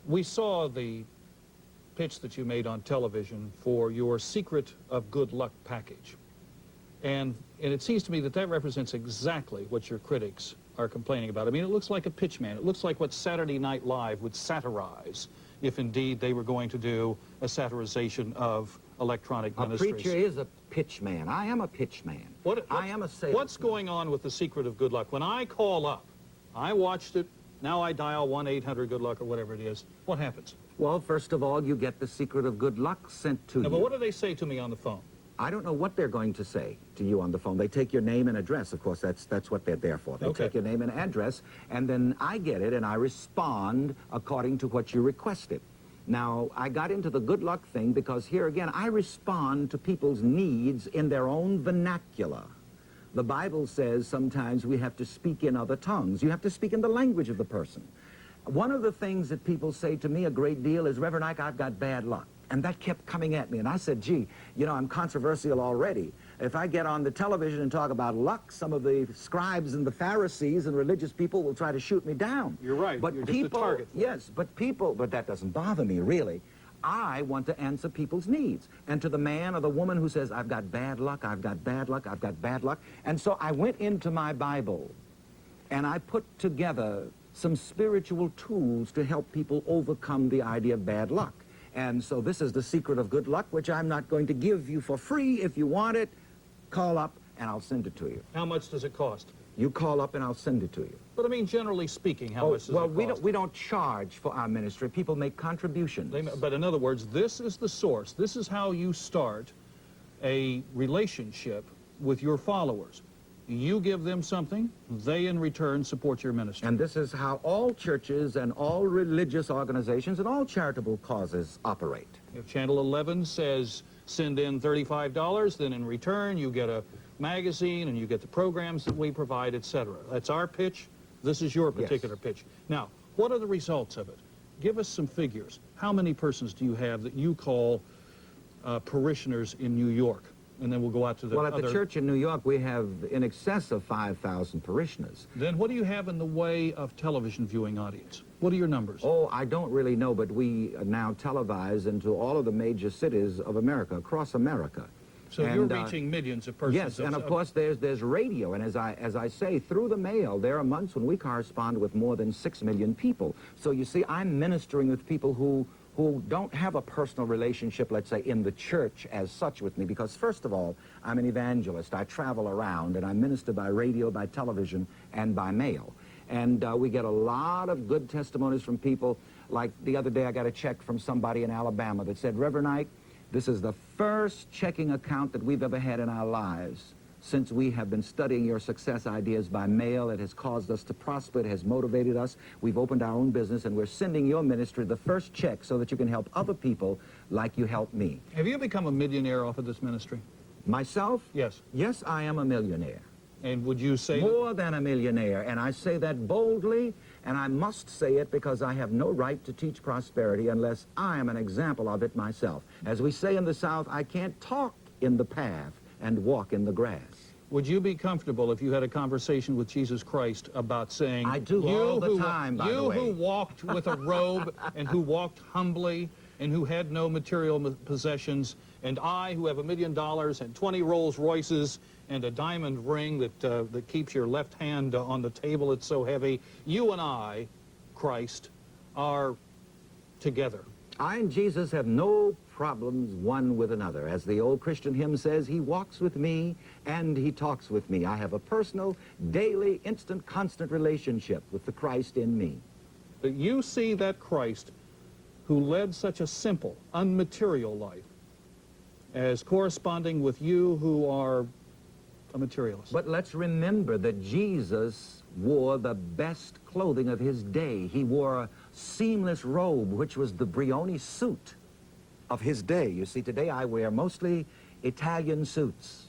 We saw the pitch that you made on television for your Secret of Good Luck package. And it seems to me that that represents exactly what your critics are complaining about. I mean, it looks like a pitch man. It looks like what Saturday Night Live would satirize if indeed they were going to do a satirization of electronic ministries. A preacher is a pitch man. I am a pitch man. I am a salesman. What's going on with the Secret of Good Luck? When I call up, I watched it, now I dial 1-800-GOOD-LUCK or whatever it is. What happens? Well, first of all, you get the Secret of Good Luck sent to you. But what do they say to me on the phone? I don't know what they're going to say to you on the phone. They take your name and address. Of course, that's what they're there for. They take your name and address, and then I get it, and I respond according to what you requested. Now, I got into the good luck thing because here again, I respond to people's needs in their own vernacular. The Bible says sometimes we have to speak in other tongues. You have to speak in the language of the person. One of the things that people say to me a great deal is, Reverend Ike, I've got bad luck. And that kept coming at me. And I said, gee, you know, I'm controversial already. If I get on the television and talk about luck, some of the scribes and the Pharisees and religious people will try to shoot me down. You're right. But You're people, just a target. Yes, but that doesn't bother me, really. I want to answer people's needs. And to the man or the woman who says, I've got bad luck, I've got bad luck, I've got bad luck. And so I went into my Bible and I put together some spiritual tools to help people overcome the idea of bad luck. And so this is the Secret of Good Luck, which I'm not going to give you for free. If you want it, call up and I'll send it to you. How much does it cost? You call up and I'll send it to you. But I mean, generally speaking, how much does it cost? Well, we don't charge for our ministry. People make contributions. But in other words, this is the source. This is how you start a relationship with your followers. You give them something, they in return support your ministry. And this is how all churches and all religious organizations and all charitable causes operate. If Channel 11 says send in $35, then in return you get a magazine and you get the programs that we provide, etc. That's our pitch. This is your particular pitch. Now, what are the results of it? Give us some figures. How many persons do you have that you call parishioners in New York? And then we'll go out to the Well, at the church in New York, we have in excess of 5,000 parishioners. Then what do you have in the way of television viewing audience? What are your numbers? Oh, I don't really know, but we now televise into all of the major cities of America, across America. So you're reaching millions of persons. Yes, and of course there's radio, and as I say, through the mail, there are months when we correspond with more than 6 million people. So you see, I'm ministering with people who don't have a personal relationship, let's say, in the church as such with me, because first of all, I'm an evangelist. I travel around, and I minister by radio, by television, and by mail. And we get a lot of good testimonies from people. Like the other day, I got a check from somebody in Alabama that said, Reverend Ike, this is the first checking account that we've ever had in our lives. Since we have been studying your success ideas by mail, it has caused us to prosper, it has motivated us. We've opened our own business, and we're sending your ministry the first check so that you can help other people like you helped me. Have you become a millionaire off of this ministry? Myself? Yes. Yes, I am a millionaire. And would you say... More than a millionaire, and I say that boldly, and I must say it because I have no right to teach prosperity unless I am an example of it myself. As we say in the South, I can't talk in the path and walk in the grass. Would you be comfortable if you had a conversation with Jesus Christ about saying... I do all the time, by the way. You who walked with a robe and who walked humbly and who had no material possessions, and I who have $1 million and 20 Rolls Royces and a diamond ring that keeps your left hand on the table, it's so heavy, you and I, Christ, are together. I and Jesus have no problems one with another. As the old Christian hymn says, he walks with me and he talks with me. I have a personal, daily, instant, constant relationship with the Christ in me. But you see that Christ who led such a simple, unmaterial life as corresponding with you who are a materialist. But let's remember that Jesus wore the best clothing of his day. He wore a seamless robe, which was the Brioni suit of his day. You see, today I wear mostly Italian suits.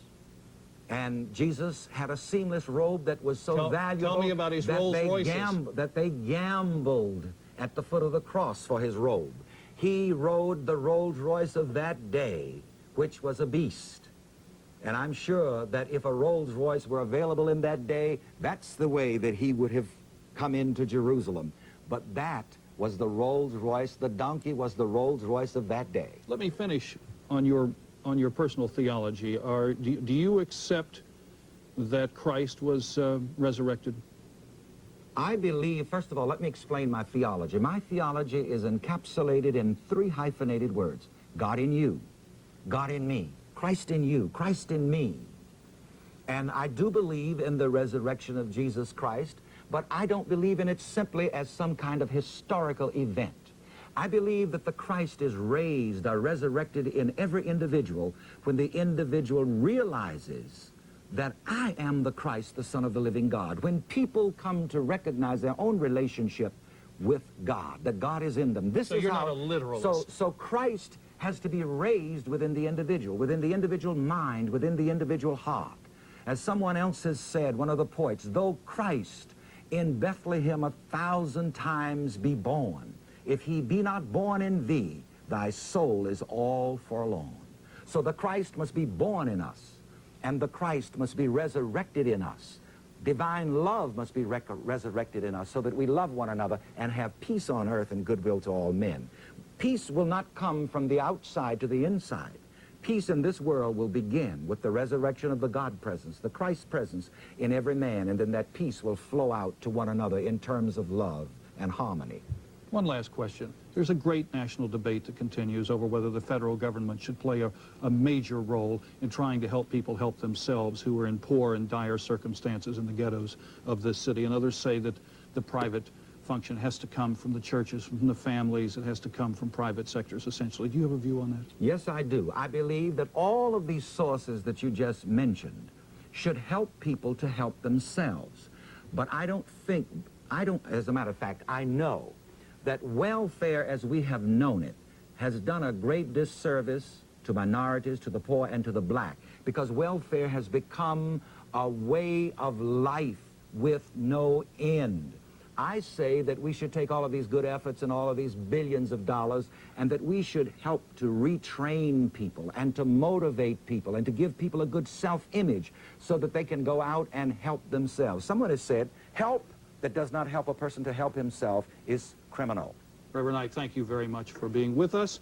And Jesus had a seamless robe that was so valuable. Tell me about his Rolls Royces. That they gambled at the foot of the cross for his robe. He rode the Rolls Royce of that day, which was a beast. And I'm sure that if a Rolls Royce were available in that day, that's the way that he would have come into Jerusalem. But that was the Rolls Royce. The donkey was the Rolls Royce of that day. Let me finish on your personal theology. Do you accept that Christ was resurrected? I believe, first of all, let me explain my theology. My theology is encapsulated in 3 hyphenated words. God in you, God in me, Christ in you, Christ in me. And I do believe in the resurrection of Jesus Christ, but I don't believe in it simply as some kind of historical event. I believe that the Christ is raised or resurrected in every individual when the individual realizes that I am the Christ, the Son of the living God. When people come to recognize their own relationship with God, that God is in them. So you're not a literalist. So Christ has to be raised within the individual mind, within the individual heart. As someone else has said, one of the poets, though Christ in Bethlehem 1,000 times be born, if he be not born in thee, thy soul is all forlorn. So the Christ must be born in us, and the Christ must be resurrected in us. Divine love must be resurrected in us so that we love one another and have peace on earth and goodwill to all men. Peace will not come from the outside to the inside. Peace in this world will begin with the resurrection of the God presence, the Christ presence in every man, and then that peace will flow out to one another in terms of love and harmony. One last question. There's a great national debate that continues over whether the federal government should play a major role in trying to help people help themselves who are in poor and dire circumstances in the ghettos of this city. And others say that the private function has to come from the churches, from the families. It has to come from private sectors, essentially. Do you have a view on that? Yes, I do. I believe that all of these sources that you just mentioned should help people to help themselves. But as a matter of fact, I know that welfare as we have known it has done a great disservice to minorities, to the poor, and to the black, because welfare has become a way of life with no end. I say that we should take all of these good efforts and all of these billions of dollars, and that we should help to retrain people and to motivate people and to give people a good self-image so that they can go out and help themselves. Someone has said, help that does not help a person to help himself is criminal. Reverend Knight, thank you very much for being with us.